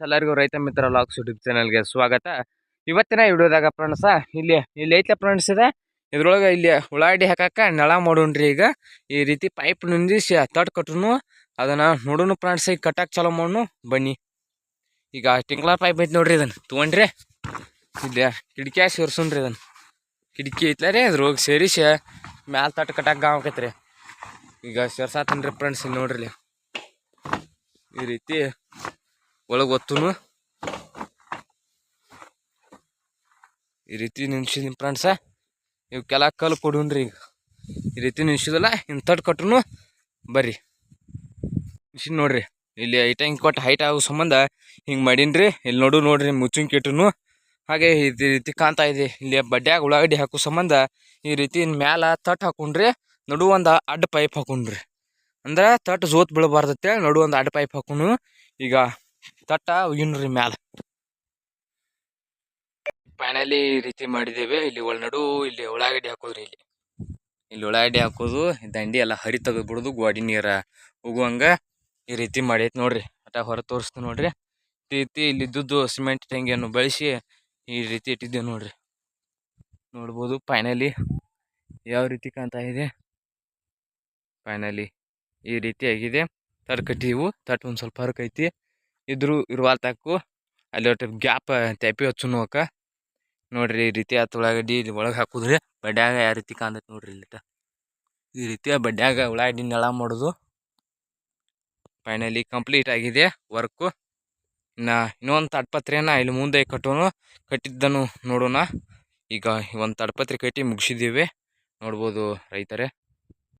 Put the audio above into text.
ಎಲ್ಲರಿಗೂ ರೈತ ಮಿತ್ರ LOX YouTube ಚಾನಲ್ಗೆ ಸ್ವಾಗತ. ಇವತ್ತಿನ ವಿಡಿಯೋದಾಗ ಫ್ರೆಂಡ್ಸ ಇಲ್ಲಿ ಐತೆ ಫ್ರೆಂಡ್ಸ್ ಇದೆ. ಇದ್ರೊಳಗೆ ಇಲ್ಲಿ ಉಳ್ಳಾಗಡ್ಡಿ ಹಾಕಕ್ಕ ನೆಳ ಮಾಡೋಣ್ರಿ. ಈಗ ಈ ರೀತಿ ಪೈಪ್ ನಿಂದಿಸಿ ತಟ್ ಕಟ್ರು ಅದನ್ನ ನೋಡೋಣ ಫ್ರೆಂಡ್ಸ್. ಈಗ ಕಟ್ಟಕ್ಕೆ ಚಲೋ ಮಾಡೋಣ ಬನ್ನಿ. ಈಗ ಟಿಂಕ್ಲರ್ ಪೈಪ್ ಐತೆ ನೋಡ್ರಿ, ಇದನ್ನು ತೊಗೊಂಡ್ರಿ ಇಲ್ಲಿ ಕಿಟಕಿ ಸೇರ್ಸೋಣ್ರಿ. ಇದನ್ನು ಕಿಟಕಿ ಐತ್ಲ ರೀ, ಅದ್ರೊಳಗೆ ಸೇರಿಸಿ ಮ್ಯಾಲೆ ತಟ್ ಕಟ್ಟಕ್ಕೆ ಆಕೈತ್ರಿ. ಈಗ ಸೇರ್ಸಾತನ್ರಿ ಫ್ರೆಂಡ್ಸ್. ಇಲ್ಲಿ ನೋಡ್ರಿ ಈ ರೀತಿ ಒಳಗೆ ಒತ್ತುನು ಈ ರೀತಿ ನಿಲ್ಸಿದೀನಿ ಫ್ರೆಂಡ್ಸ. ಇವಕ್ಕೆಲ್ಲ ಕಲ್ಲು ಕೊಡೋಣ್ರಿ. ಈಗ ಈ ರೀತಿ ನಿಲ್ಸಿದಲ್ಲ ಇನ್ನು ತಟ್ ಕಟ್ರು ಬರ್ರಿ ಮಿಷಿನ್ ನೋಡ್ರಿ. ಇಲ್ಲಿ ಹಿಂಗೆ ಕೊಟ್ಟು ಹೈಟ್ ಆಗೋ ಸಂಬಂಧ ಹಿಂಗೆ ಮಾಡೀನ್ರಿ. ಇಲ್ಲಿ ನೋಡ್ರಿ ಮುಚ್ಚುಂಕಿ ಇಟ್ಟನು ಹಾಗೆ ಈ ರೀತಿ ಕಾಣ್ತಾ ಇದೆ. ಇಲ್ಲಿ ಬಡ್ಡ್ಯಾಗ ಉಳ್ಳಾಗಡ್ಡಿ ಹಾಕೋ ಸಂಬಂಧ ಈ ರೀತಿ ಮ್ಯಾಲ ತಟ್ ಹಾಕೊಂಡ್ರಿ, ನಡು ಒಂದು ಅಡ್ಡ ಪೈಪ್ ಹಾಕೊಂಡ್ರಿ. ಅಂದ್ರೆ ತಟ್ ಜೋತ್ ಬೀಳಬಾರ್ದತ್ತೆ, ನಡು ಒಂದು ಅಡ್ಡ ಪೈಪ್ ಹಾಕೊಂಡು ಈಗ ತಟ್ಟ ಒಯ್ಯನ್ರಿ ಮ್ಯಾಲ. ಫೈನಲಿ ಈ ರೀತಿ ಮಾಡಿದ್ದೇವೆ. ಇಲ್ಲಿ ನಡು ಇಲ್ಲಿ ಉಳ್ಳಾಗಡ್ಡಿ ಹಾಕೋದ್ರಿ. ಇಲ್ಲಿ ಉಳ್ಳಾಗಡ್ಡಿ ಹಾಕೋದು, ದಂಡಿ ಎಲ್ಲ ಹರಿ ತೆಗೆದು ಬಿಡೋದು, ಗೋಡಿ ನೀರ ಹೋಗುವಂಗ ಈ ರೀತಿ ಮಾಡೈತಿ ನೋಡ್ರಿ. ಅಟ ಹೊರ ತೋರಿಸ್ತು ನೋಡ್ರಿ. ಈ ರೀತಿ ಇಲ್ಲಿ ಇದ್ದದ್ದು ಸಿಮೆಂಟ್ ಟೆಂಗಿಯನ್ನು ಬಳಸಿ ಈ ರೀತಿ ಇಟ್ಟಿದ್ದೇವೆ ನೋಡ್ರಿ. ನೋಡ್ಬೋದು ಫೈನಲಿ ಯಾವ ರೀತಿ ಕಾಣ್ತಾ ಇದೆ. ಫೈನಲಿ ಈ ರೀತಿ ಆಗಿದೆ. ತಟ್ ಕಟ್ಟಿವು, ತಟ್ ಒಂದು ಸ್ವಲ್ಪ ಹರಕ್ ಐತಿ. ಇರುವಾಲ್ ತಾಕು ಅಲ್ಲಿ ಒಟ್ಟು ಗ್ಯಾಪ್ ತ್ಯಾಪಿ ಹಚ್ಚುನೋಕ ನೋಡ್ರಿ. ಈ ರೀತಿ ಆತ ಉಳ್ಳಾಗಡ್ಡಿ ಇಲ್ಲಿ ಒಳಗೆ ಹಾಕುದ್ರಿ. ಬಡ್ಡ್ಯಾಗ ಯಾವ ರೀತಿ ಕಾಣ್ತೈತಿ ನೋಡ್ರಿ. ಇಲ್ಲಿ ಈ ರೀತಿಯ ಬಡ್ಡ್ಯಾಗ ಉಳ್ಳಾಗಡ್ಡಿ ನೆಳ ಮಾಡೋದು ಫೈನಲಿ ಕಂಪ್ಲೀಟ್ ಆಗಿದೆ ವರ್ಕು. ಇನ್ನೊಂದು ತಡ್ಪತ್ರೆನ ಇಲ್ಲಿ ಮುಂದೆ ಕಟ್ಟಿದ್ದನು ನೋಡೋಣ. ಈಗ ಒಂದು ತಡ್ಪತ್ರೆ ಕಟ್ಟಿ ಮುಗಿಸಿದ್ದೀವಿ ನೋಡ್ಬೋದು ರೈತರೇ.